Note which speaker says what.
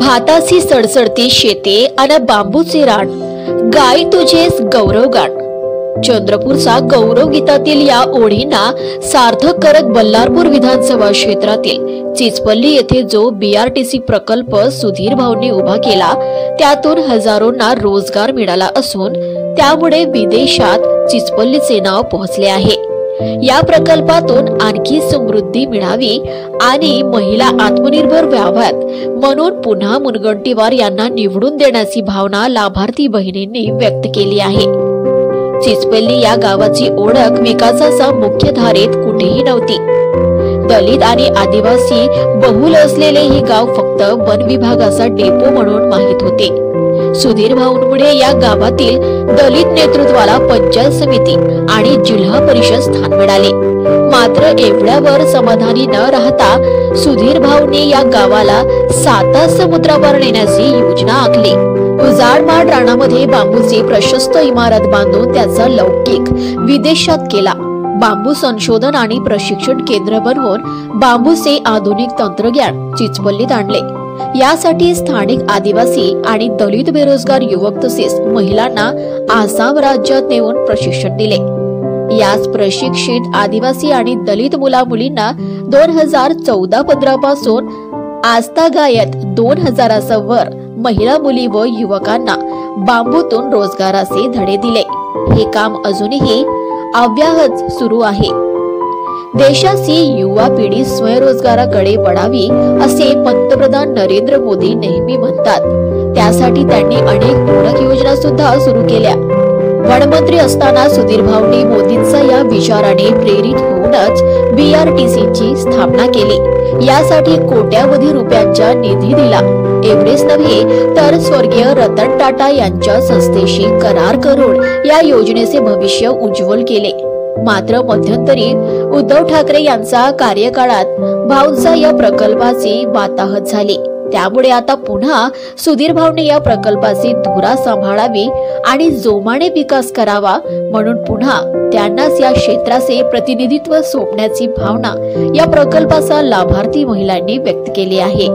Speaker 1: भाताची सडसडती शेते अन बांबूचे रान, गाय तुझेच गौरवगान. चंद्रपूरचा गौरव गीतातील या ओढींना सार्थक करत बल्लारपूर विधानसभा क्षेत्रातील चिचपल्ली येथे जो बीआरटीसी प्रकल्प सुधीर भाऊंनी उभा केला, त्यातून हजारोंना रोजगार मिळाला असून त्यामुळे विदेशात चिचपल्लीचे नाव पोहोचले आहे. या प्रकल्पातून आणखी समृद्धी मिळावी आणि महिला आत्मनिर्भर व्हाव्यात म्हणून पुन्हा मुनगंटीवार यांना निवडून देण्याची भावना लाभार्थी बहिणींनी व्यक्त केली आहे. चिचपल्ली या गावाची ओळख विकासाचा मुख्य धारेत कुठेही नव्हती. दलित आणि आदिवासी बहुल असलेले हे गाव फक्त वन विभागाचा डेपो म्हणून माहित होते. सुधीर भाऊंमुळे या गावातील दलित नेतृत्वाला पंचायत समिती आणि जिल्हा परिषद स्थान मिळाले. मात्र एवढ्यावर समाधानी न राहता सुधीर भाऊंनी या गावाला साता समुद्रावर नेण्याची योजना आखली. उजाडमाड रानामध्ये बांबूची प्रशस्त इमारत बांधून त्याचा लौकिक विदेशात केला. बांबू संशोधन आणि प्रशिक्षण केंद्र बनवून बांबूचे आधुनिक तंत्रज्ञान चिचपल्लीत आणले. यासाठी स्थानिक आदिवासी आणि दलित बेरोजगार युवक तसेच महिलांना आसाम राज्यात नेऊन प्रशिक्षण दिले. याच प्रशिक्षित आदिवासी आणि दलित मुला-मुलींना 2014-15 पासून आजतागायत 2000 वर महिला मुली व युवकांना बांबूतून रोजगाराचे धडे दिले. हे काम अजूनही अव्याहत सुरू आहे. देशाची युवा पिढी स्वयंरोजगाराकडे वळावी असे पंतप्रधान नरेंद्र मोदी नेहमी म्हणतात. त्यासाठी त्यांनी अनेक पूरक योजना सुद्धा सुरू केल्या. वनमंत्री असताना सुधीर भाऊंनी मोदींचा या विचाराने प्रेरित होऊनच बीआरटीसीची स्थापना केली. यासाठी कोट्यावधी रुपयांचा निधी दिला. एवढेच नव्हे तर स्वर्गीय रतन टाटा यांच्या संस्थेशी करार करून या योजनेचे भविष्य उज्ज्वल केले. मात्र मध्यंतरी उद्धव ठाकरे यांचा कार्यकाळात भाऊंचा या प्रकल्पाची वाताहत झाली. त्यामुळे आता पुन्हा सुधीर भाऊंनी या प्रकल्पाची धुरा सांभाळावी आणि जोमाने विकास करावा म्हणून पुन्हा त्यांनाच या क्षेत्राचे प्रतिनिधित्व सोपण्याची भावना या प्रकल्पाचा लाभार्थी महिलांनी व्यक्त केली आहे.